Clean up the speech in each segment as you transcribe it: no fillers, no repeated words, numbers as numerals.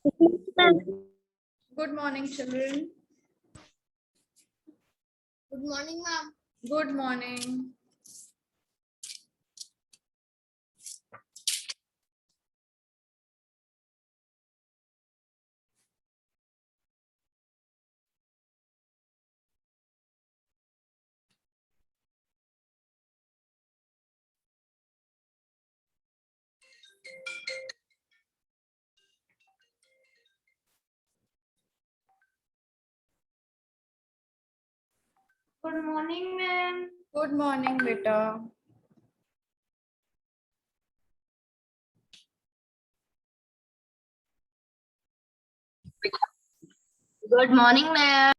Good morning, children. Good morning, ma'am. Good morning. Good morning, ma'am. Good morning, beta. Good morning, ma'am.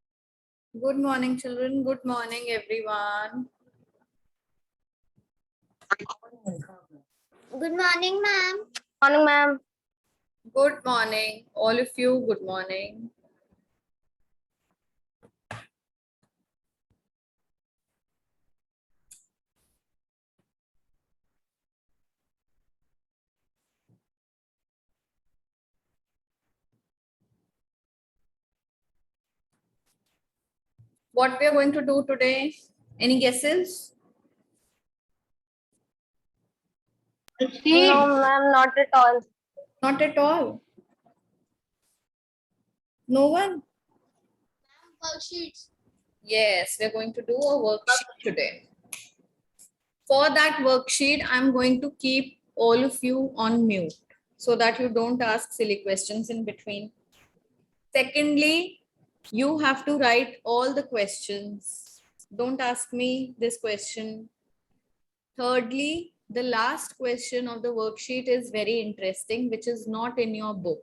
Good morning, children. Good morning, everyone. Good morning, ma'am. Morning, ma'am. Good morning, all of you. Good morning. What we are going to do today? Any guesses? No, ma'am, not at all. Not at all. No one? Worksheets. Yes, we're going to do a worksheet today. For that worksheet, I'm going to keep all of you on mute so that you don't ask silly questions in between. Secondly, you have to write all the questions. Don't ask me this question. Thirdly, the last question of the worksheet is very interesting, which is not in your book.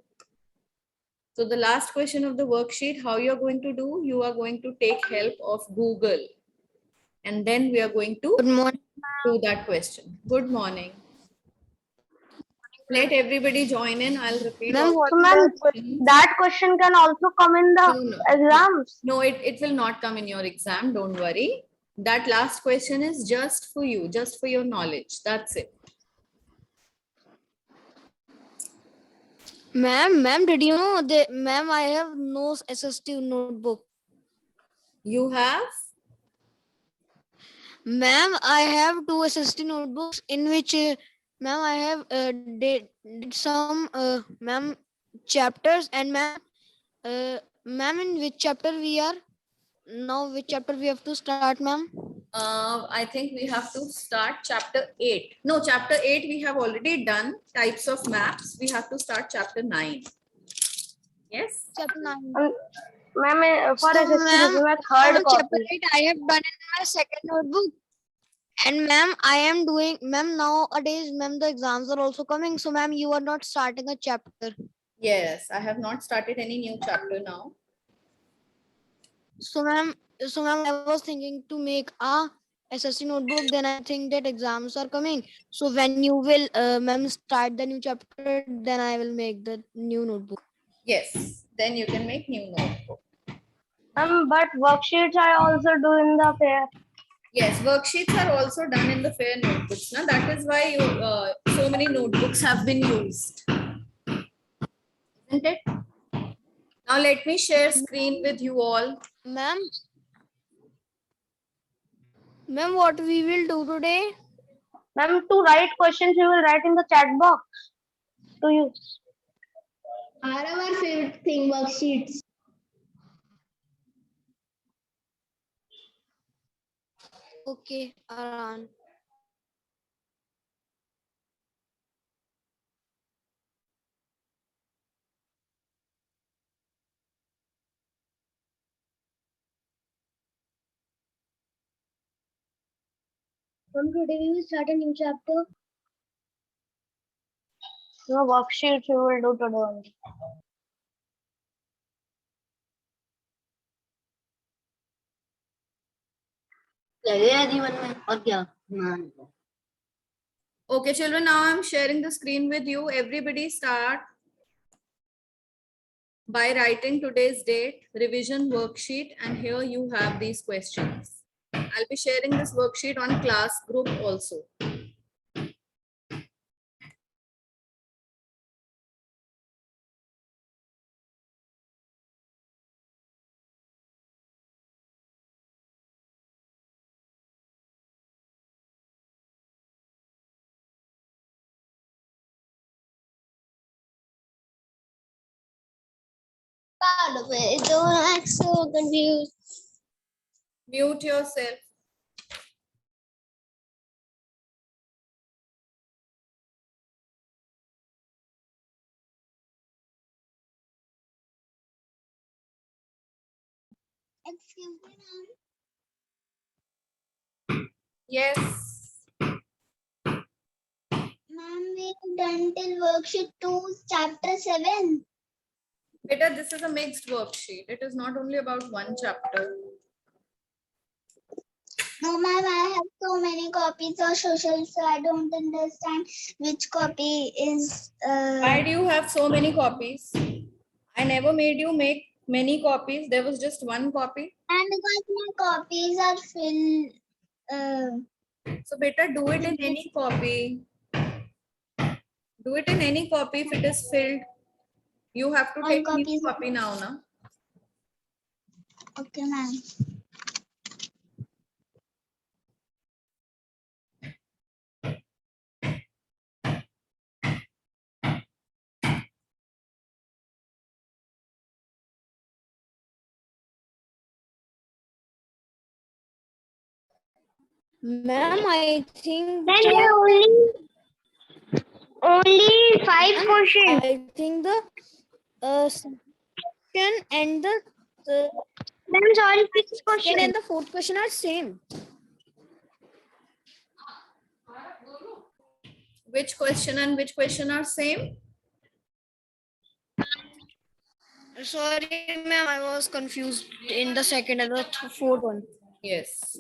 So the last question of the worksheet, how you're going to do, you are going to take help of Google. And then we are going to do that question. Good morning. Let everybody join in. I'll repeat all So, the ma'am, questions. that question can also come in the No. exams. No, it will not come in your exam. Don't worry. That last question is just for you, just for your knowledge. That's it. Ma'am, did you know that, ma'am, I have no SST notebook. You have? Ma'am, I have two SST notebooks in which, ma'am, I have did some, ma'am, chapters, and ma'am, in which chapter we are? Now, which chapter we have to start, ma'am? I think we have to start chapter 8. No, chapter 8 we have already done. Types of maps. We have to start chapter 9. Yes? Chapter 9. Ma'am, for So, SST, this ma'am, is my third chapter copy. 8 I have done in my second notebook. And ma'am, I am doing, ma'am, nowadays, ma'am, the exams are also coming. So, ma'am, you are not starting a chapter. Yes, I have not started any new chapter now. So, ma'am, I was thinking to make a SSC notebook. Then I think that exams are coming. So, when you will, ma'am, start the new chapter, then I will make the new notebook. Yes, then you can make new notebook. But worksheets I also do in the fair. Yes, worksheets are also done in the fair notebooks. Now that is why so many notebooks have been used. Isn't it? Now let me share screen with you all. Ma'am, what we will do today? Ma'am, to write questions, you will write in the chat box to you. Are our favorite thing worksheets. Okay, Aran. From today we will start a new chapter. No worksheets you will do today only. Okay, children, now I'm sharing the screen with you. Everybody start by writing today's date, revision worksheet, and here you have these questions. I'll be sharing this worksheet on class group also. part of it. Don't act so confused. Mute yourself. Excuse me, Yes. ma'am, we've done till worksheet 2, chapter 7. Beta, this is a mixed worksheet. It is not only about one chapter. No, ma'am, I have so many copies of social, so I don't understand which copy is. Why do you have so many copies? I never made you make many copies. There was just one copy. And because my copies are filled. So beta, do it in any copy. Do it in any copy if it is filled. You have to All take new copies. copy now, na? Okay, ma'am. Ma'am, I think Then only 5 questions. I think the second and the Then sorry, 6 second questions. and the fourth question are same. Which question and which question are same? Sorry, ma'am, I was confused in the second and the fourth one. Yes.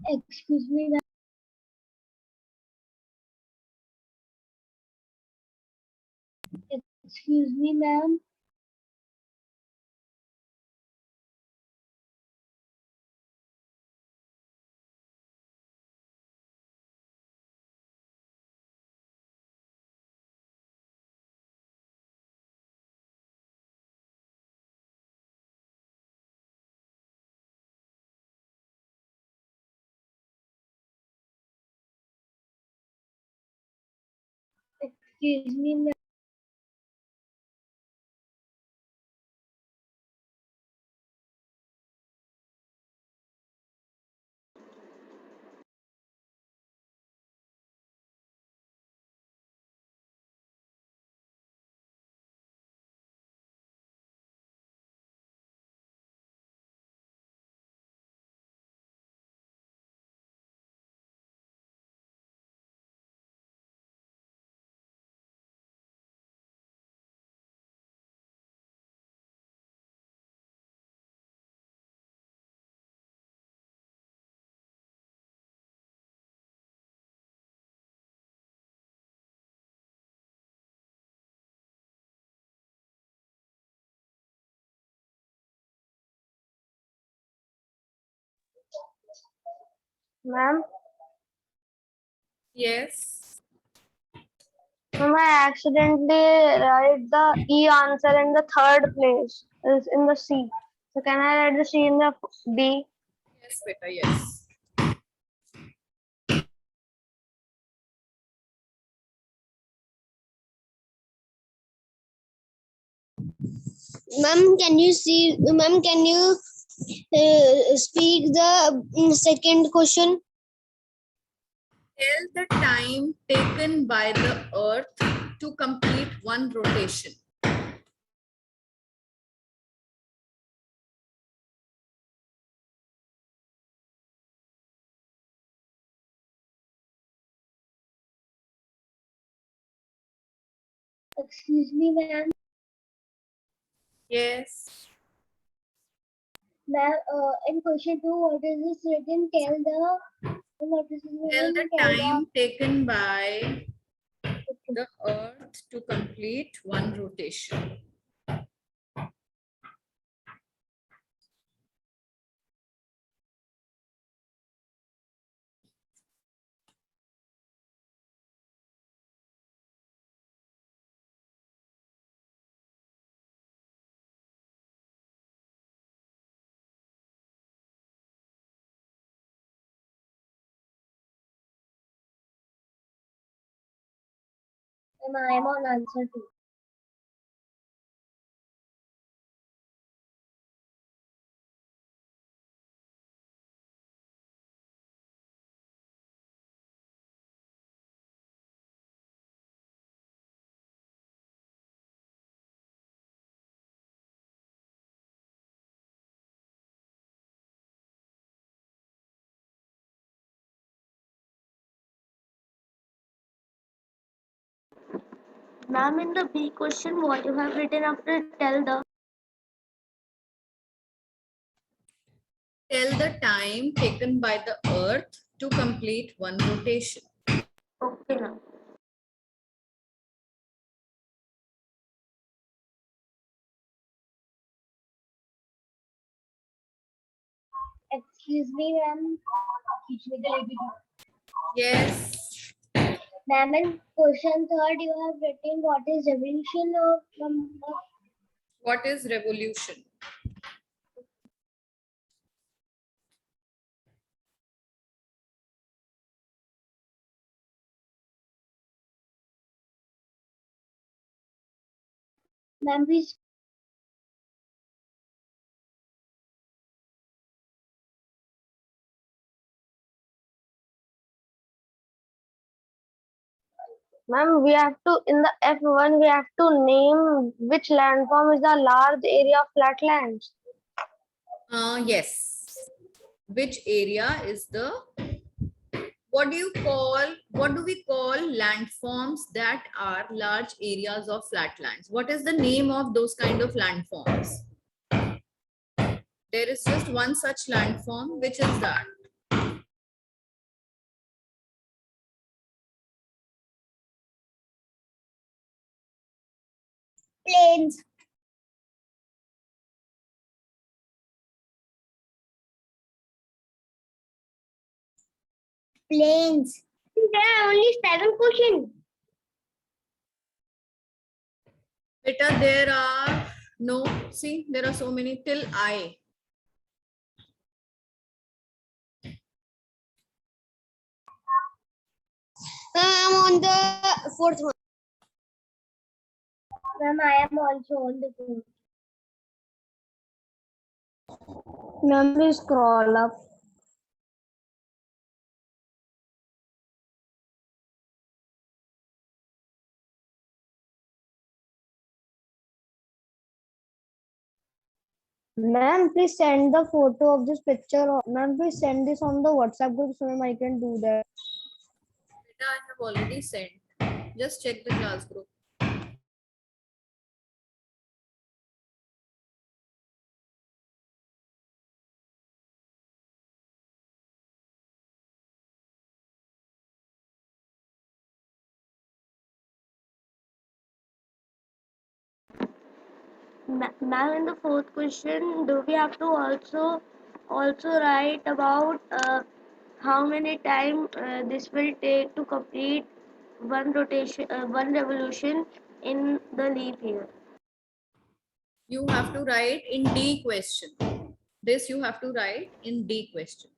Excuse me, ma'am. Excuse me, ma'am. Excuse me, ma'am. Ma'am, Yes. I accidentally write the E answer in the third place. Is in the C. So can I write the C in the D? Yes, beta, yes. Ma'am, can you see? Ma'am, can you speak the second question? Tell the time taken by the earth to complete one rotation. Excuse me, ma'am. Yes. Ma'am, in question 2, what is this written? What is this Tell written? the time taken by the Earth to complete one rotation. I am on answer 2. Ma'am, in the B question, what you have written after tell the. Tell the time taken by the Earth to complete one rotation. Okay, ma'am. Excuse me, ma'am. Yes. Ma'am, in question 3, you have written what is revolution of What is revolution? ma'am, please. Ma'am, we have to, in the F1, we have to name which landform is the large area of flatlands. Yes. Which area is the, what do we call landforms that are large areas of flatlands? What is the name of those kind of landforms? There is just one such landform, which is that. Plains. Plains. There are only 7 questions. Beta, there are no, see, there are so many till I. I'm on the 4th one. Ma'am, I am also on the 4th. Ma'am, please scroll up. Ma'am, please send the photo of this picture. Ma'am, please send this on the WhatsApp group so I can do that. Beta, I have already sent. Just check the class group. Ma'am, in the 4th question, do we have to also write about how many time this will take to complete one rotation, one revolution in the leap year? You have to write in D question. This you have to write in D question.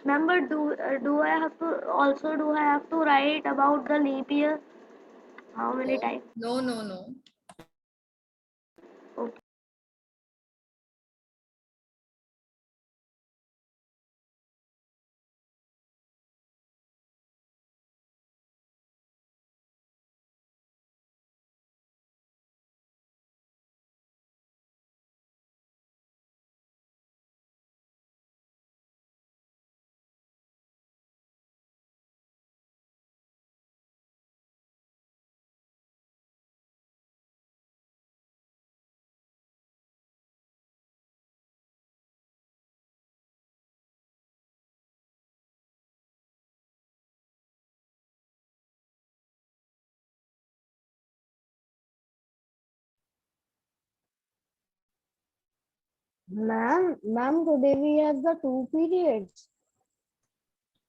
Remember, do I have to write about the leap year? How many times? No, no, no. Okay. Ma'am, today we have the 2 periods.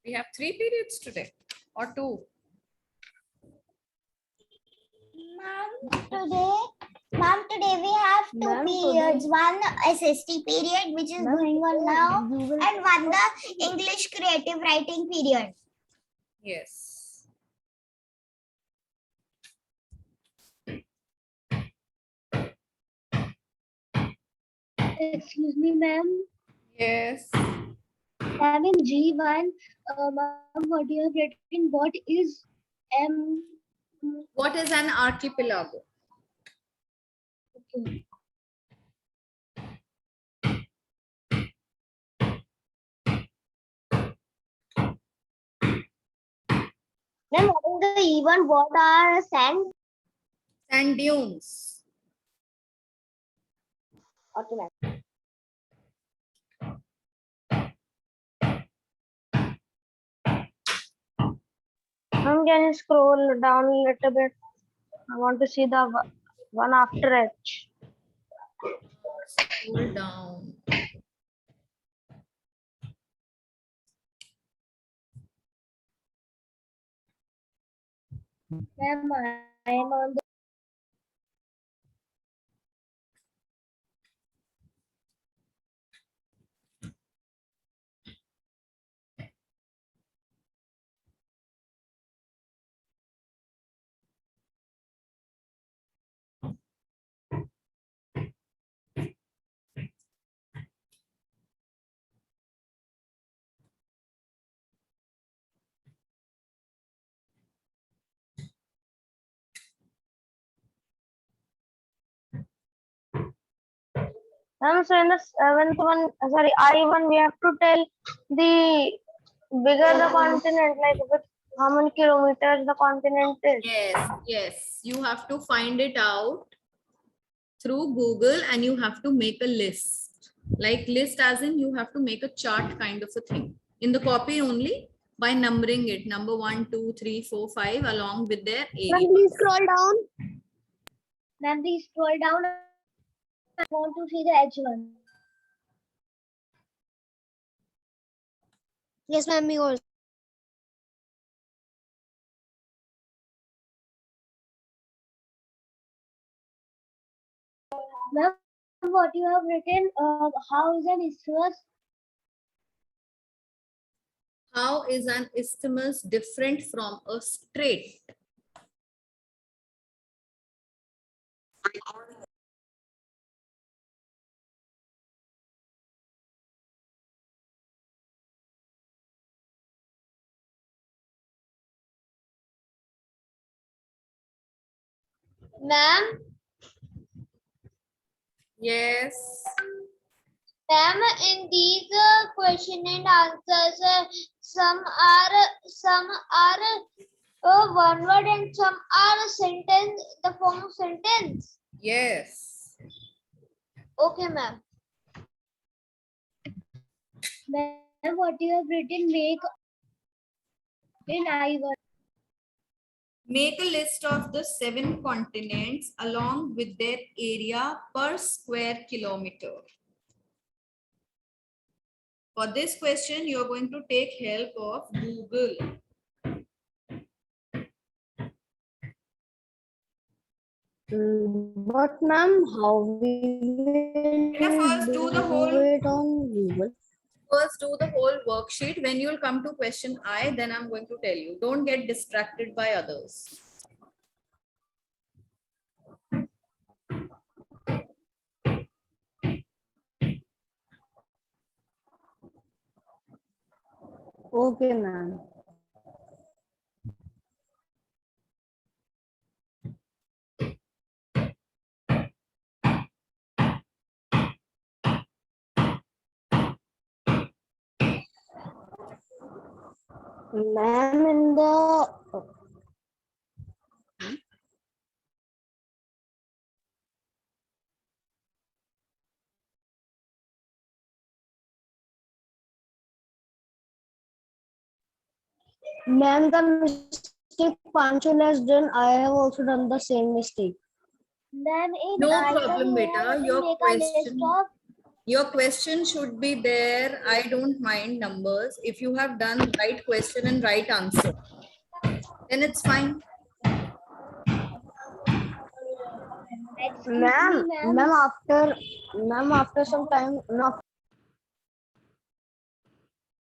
We have 3 periods today or 2. Ma'am, today we have 2 Ma'am, periods. One SST period, which is going on now, and one the English creative writing period. Yes. Excuse me, ma'am. Yes. Ma'am, in G1, ma'am, what you have written, what is M? What is an archipelago? Okay. Ma'am, what is the E1? What are sand? Sand dunes. Okay, ma'am. Ma'am, can you scroll down a little bit? I want to see the one after H. Scroll down. Ma'am, I am on the so in the seventh one, sorry, I1, we have to tell the bigger the continent, like with how many kilometers the continent is. Yes, yes. You have to find it out through Google and you have to make a list. Like list as in you have to make a chart kind of a thing. In the copy only by numbering it. Number 1, 2, 3, 4, 5 along with their area. Ma'am, please scroll down. Ma'am, please scroll down. I want to see the H1. Yes, ma'am, me also. Ma'am, what you have written, how is an isthmus? How is an isthmus different from a strait? Ma'am, Yes. ma'am, in these question and answers, some are one word and some are sentence, the form of sentence. Yes. Okay, ma'am. Ma'am, what you have written, make in I1. Make a list of the 7 continents along with their area per square kilometer. For this question, you are going to take help of Google. But ma'am, how we will First do the whole it on Google? First do the whole worksheet. When you'll come to question I, then I'm going to tell you. Don't get distracted by others. Okay, ma'am. Ma'am, in the ma'am, the mistake Panchal has done, I have also done the same mistake. Ma'am, in No I1, problem, you beta. have to Your make a list question. of Your question should be there. I don't mind numbers. If you have done right question and right answer, then it's fine. Ma'am, after some time, no,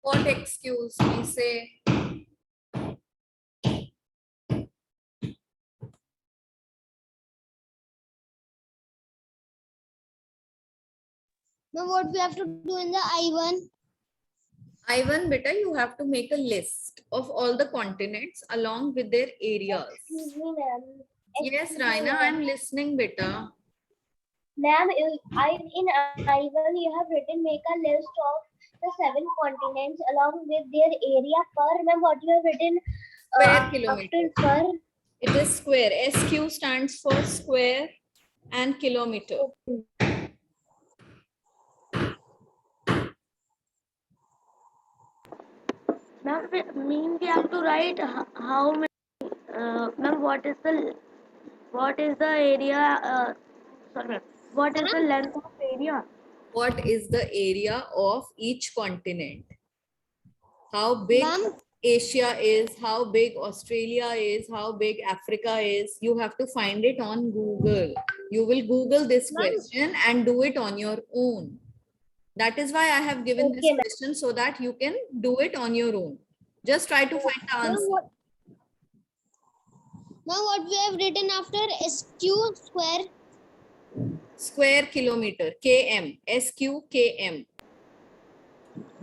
What excuse? Please say. Now what we have to do in the I1? Ivan, beta, you have to make a list of all the continents along with their areas. Excuse me, ma'am. Yes, Raina, I'm listening, beta. Ma'am, in I1 you have written make a list of the 7 continents along with their area per. Ma'am, what you have written Square kilometer. after per? It is square. SQ stands for square and kilometer. Ma'am, mean we have to write how many. Ma'am, what is the area? Sorry, ma'am. What is the length of area? What is the area of each continent? How big Ma'am, Asia is, how big Australia is, how big Africa is. You have to find it on Google. You will Google this Ma'am. question and do it on your own. That is why I have given this Okay, ma'am. question so that you can do it on your own. Just try to find the answer. Now what we have written after SQ square? Square kilometer, km, SQ, km.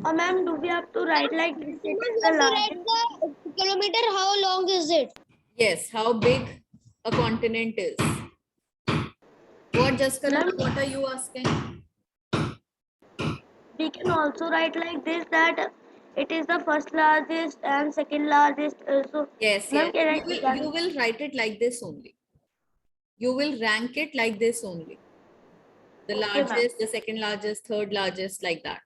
Ma'am, do we have to write like this? We It is have the to largest. write the kilometer, how long is it? Yes, how big a continent is. What, Jaskaran, what are you asking? We can also write like this that it is the first largest and second largest. Yes, Ma'am, yes. can I You will write it like this only. You will rank it like this only. The Okay, ma'am. largest, the second largest, third largest, like that.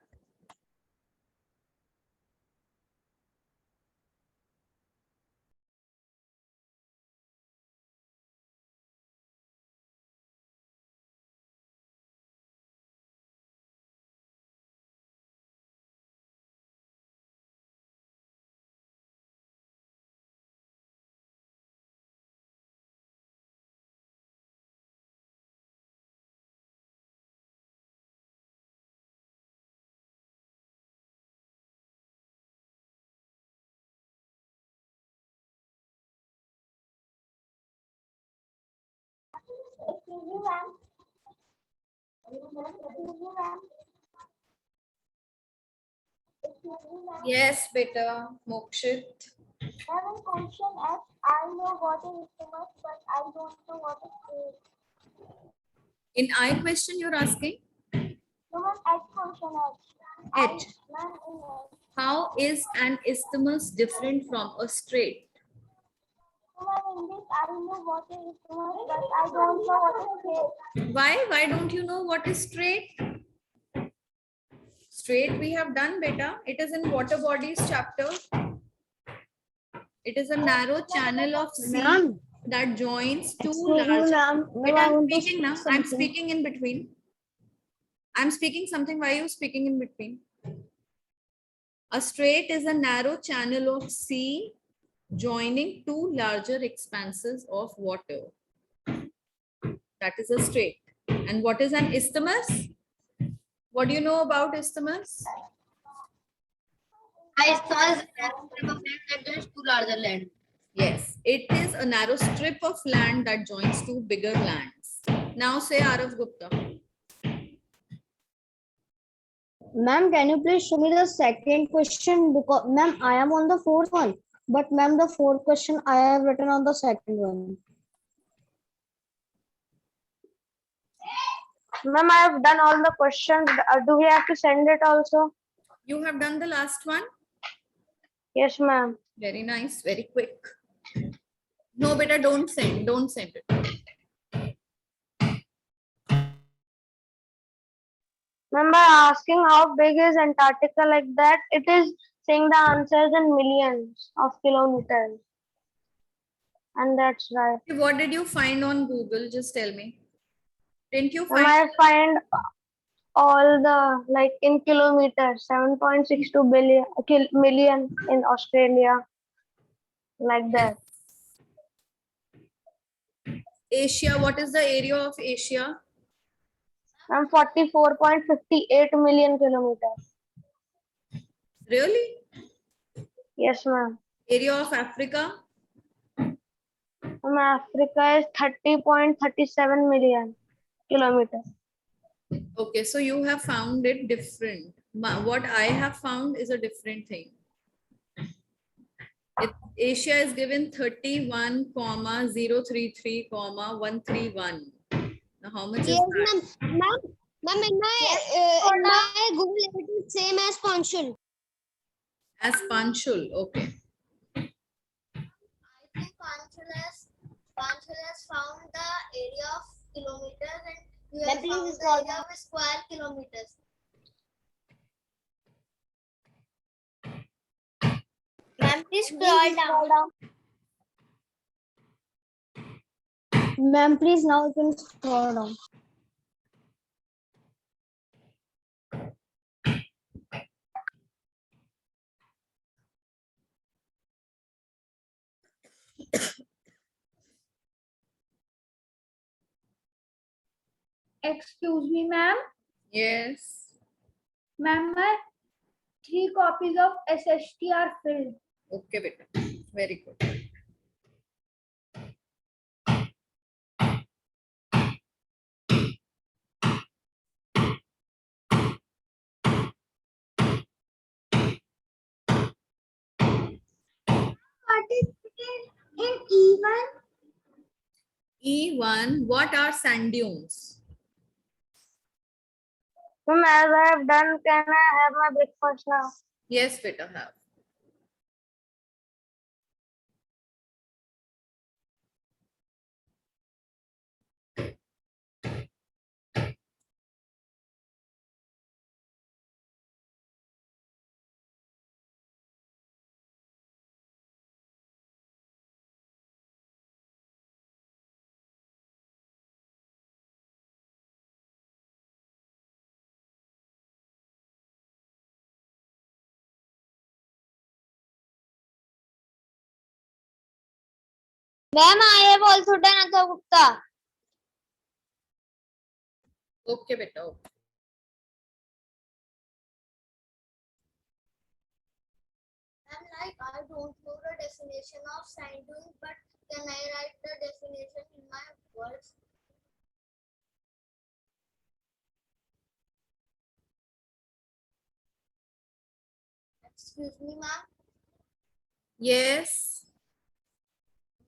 Yes, beta, Mokshit. Ma'am, in question F, I know what is isthmus, but I don't know what is strait. In I question you're asking? No, ma'am, H function H. Ma'am, in H. How is an isthmus different from a strait? No, ma'am, in this I know what is isthmus, but I don't know what is strait. Why? Why don't you know what is strait? Strait we have done, beta. It is in water bodies chapter. It is a narrow channel of sea that joins two large. Beta, I'm speaking now. I'm speaking in between. I'm speaking something. Why are you speaking in between? A strait is a narrow channel of sea joining two larger expanses of water. That is a strait. And what is an isthmus? What do you know about isthmus? Isthmus is a narrow strip of land that joins two larger land. Yes, it is a narrow strip of land that joins two bigger lands. Now say Arav Gupta. Ma'am, can you please show me the second question? Because, ma'am, I am on the fourth one. But, ma'am, the fourth question I have written on the second one. Ma'am, I have done all the questions. Do we have to send it also? You have done the last one? Yes, ma'am. Very nice, very quick. No, beta, don't send it. Remember asking how big is Antarctica like that? It is saying the answers in millions of kilometers. And that's right. What did you find on Google? Just tell me. Didn't you Ma'am, find? all the like in kilometers, 7.62 million in Australia, like that. Asia, what is the area of Asia? 44.58 million kilometers. Really? Yes, ma'am. Area of Africa? Africa is 30.37 million kilometers. Okay, so you have found it different. What I have found is a different thing. Asia is given 31,033,131. Now how much is Yes, that? ma'am, in my Google it is same as Panchal. As Panchul, okay. I think Panchal has found the area of kilometers and you have That is found the small. area of square kilometers. Ma'am, please scroll down. Ma'am, please now you can scroll down. Excuse me, ma'am. Yes. Ma'am, my 3 copies of SST are filled. Okay, beta. Very good. Participate in E1. E1, what are sand dunes? Ma'am, as I have done, can I have my breakfast now? Yes, beta, have. Ma'am, I have also done Atha Gupta. Okay, beta. Okay. I'm like, I don't know the definition of sand dunes, but can I write the definition in my words? Excuse me, ma'am. Yes.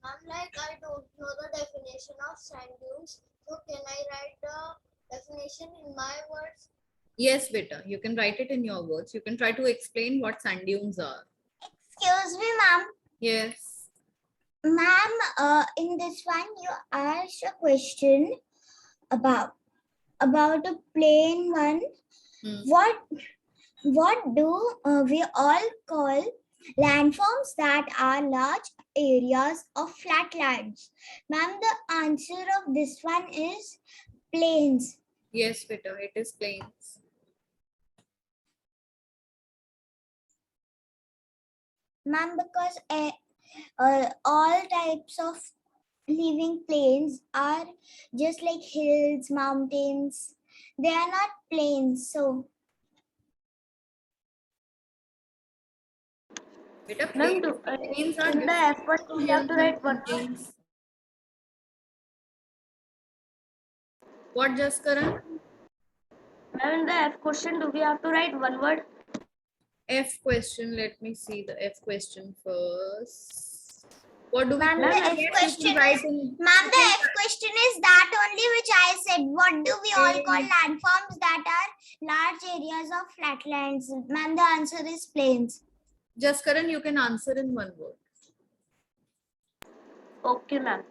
I'm like, I don't know the definition of sand dunes, so can I write the definition in my words? Yes, beta. You can write it in your words. You can try to explain what sand dunes are. Excuse me, ma'am. Yes. Ma'am, in this one, you asked a question about a plain one. Hmm. What do we all call landforms that are large areas of flatlands? Ma'am, the answer of this one is plains. Yes, beta. It is plains. Ma'am, because all types of living plains are just like hills, mountains. They are not plains. So, Beta, Ma'am, plains are in the different F question, from we have hills to and write one. mountains. What, Jaskaran? Ma'am, in the F question, do we have to write one word? F question. Let me see the F question first. What do we ma'am, call the it? F You question can write is, in- ma'am, the F question is that only which I said. What do we all call landforms that are large areas of flatlands? Ma'am, the answer is plains. Jaskaran, you can answer in one word. Okay, ma'am.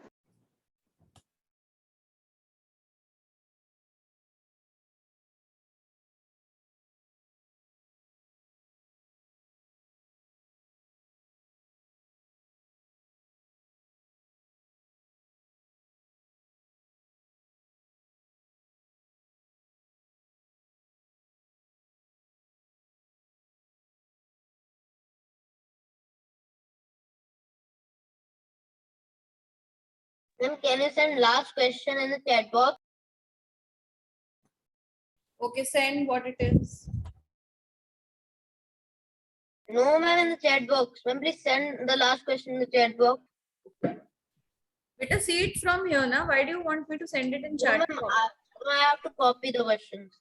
Ma'am, can you send last question in the chat box? Okay, send what it is. No, ma'am, in the chat box. Ma'am, please send the last question in the chat box. Better see it from here, na. Why do you want me to send it in No, chat? ma'am, I have to copy the questions.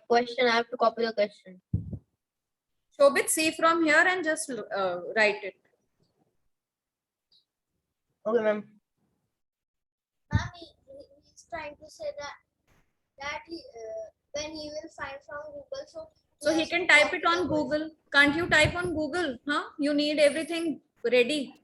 Question, I have to copy the question. Shobit, see from here and just write it. Okay, ma'am. Ma'am, he's trying to say that when he will find from Google, So he has can to type copy it the on question. Google. Can't you type on Google? Huh? You need everything ready.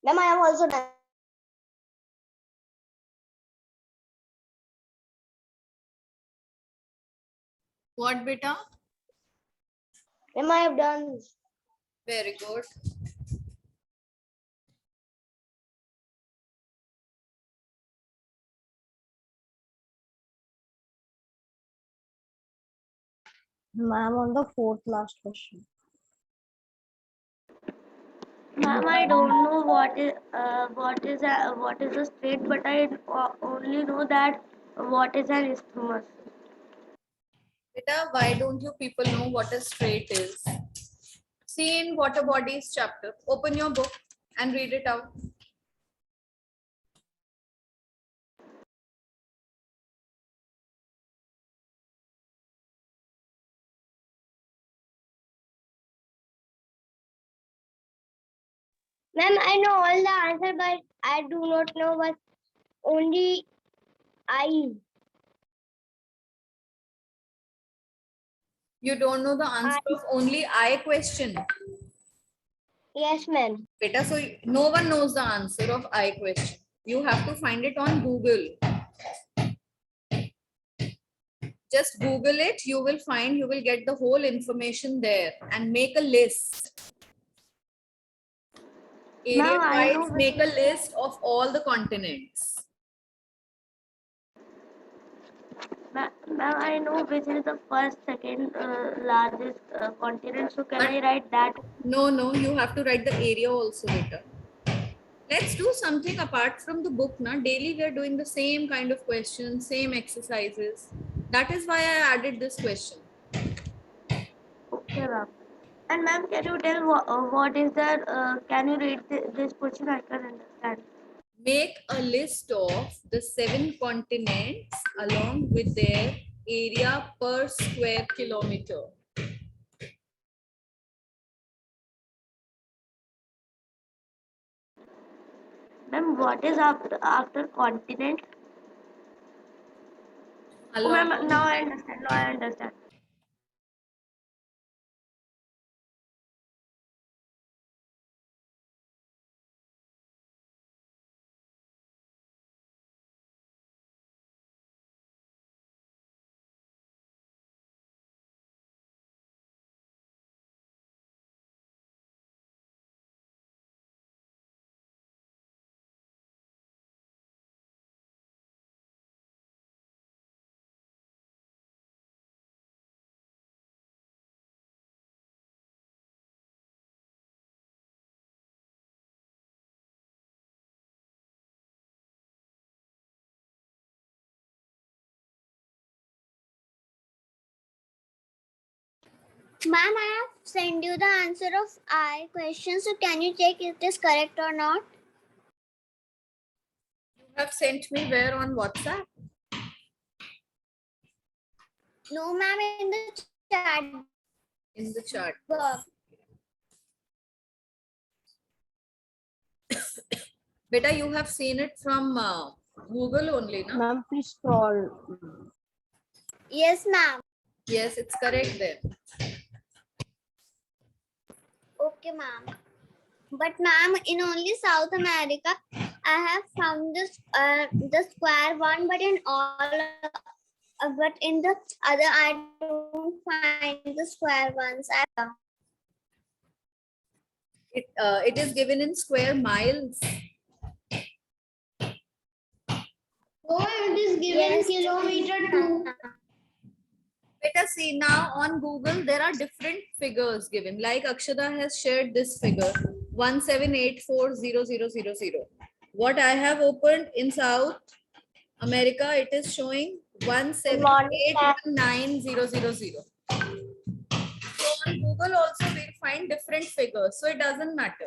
Ma'am, I am also done. What, beta? Ma'am, I have done. Very good. Ma'am, on the fourth last question. Ma'am, I don't know what is a straight, but I only know that what is an isthmus. Beta, why don't you people know what a straight is? See in water bodies chapter. Open your book and read it out. Ma'am, I know all the answer, but I do not know what only I. You don't know the answer of only I question. Yes, ma'am. Beta, so no one knows the answer of I question. You have to find it on Google. Just Google it, you will find, you will get the whole information there and make a list. Area Ma'am, I know wise, make a list of all the continents. Ma'am, I know which is the first, second largest continent. So can But- I write that? No, you have to write the area also later. Let's do something apart from the book. Na? Daily we are doing the same kind of questions, same exercises. That is why I added this question. Okay, ma'am. And ma'am, can you tell what is that? Can you read this question? I can understand. Make a list of the 7 continents along with their area per square kilometer. Ma'am, what is after continent? Oh, Along, ma'am, now I understand. Now I understand. Ma'am, I have sent you the answer of I question. So can you check if it is correct or not? you have sent me where on WhatsApp? No, ma'am, in the chat In the chat. box. Beta, you have seen it from Google only, no? Ma'am, please scroll. Yes, ma'am. Yes, it's correct there. Okay, ma'am. But ma'am, in only South America, I have found this the square one, but in all, but in the other, I don't find the square ones. It is given in square miles. Oh, it is given kilometer too. Let us see now on Google, there are different figures given. Like Akshada has shared this figure 17840000. What I have opened in South America, it is showing 1781900. So on Google also we'll find different figures. So it doesn't matter.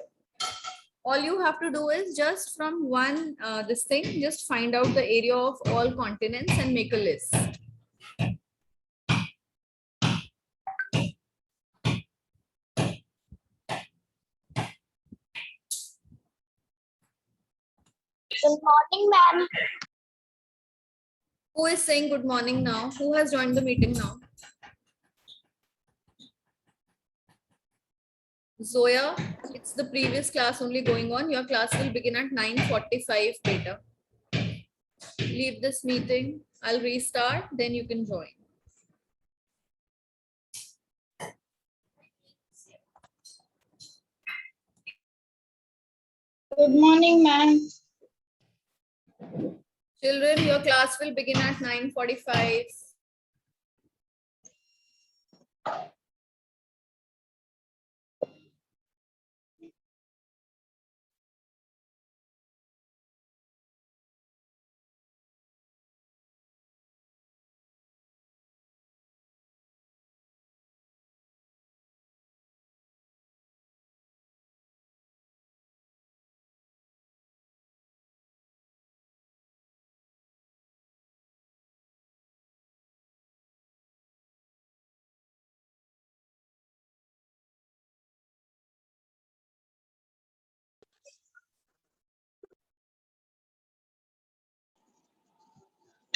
All you have to do is just from one this thing, just find out the area of all continents and make a list. Good morning, ma'am. Who is saying good morning now? Who has joined the meeting now? Zoya, it's the previous class only going on. Your class will begin at 9:45 beta. Leave this meeting. I'll restart, then you can join. Good morning, ma'am. Children, your class will begin at 9:45.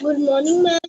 Good morning, ma'am.